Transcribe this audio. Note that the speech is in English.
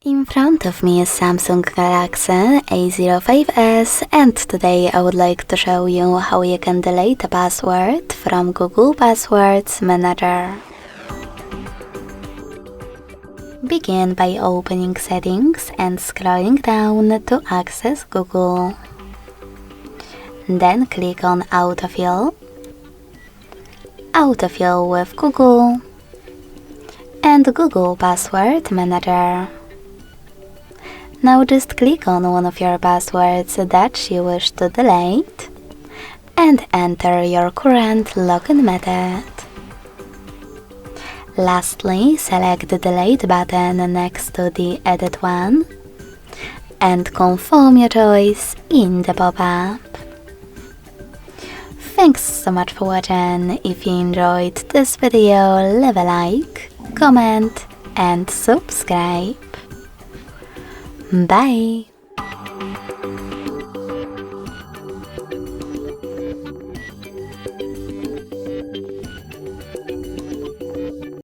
In front of me is Samsung Galaxy A05s, and today I would like to show you how you can delete a password from Google Passwords Manager. Begin by opening Settings and scrolling down to access Google. Then click on Autofill, Autofill with Google, and Google Password Manager. Now just click on one of your passwords that you wish to delete and enter your current login method. Lastly, select the Delete button next to the Edit one and confirm your choice in the pop-up. Thanks so much for watching. If you enjoyed this video, leave a like, comment and subscribe. Bye!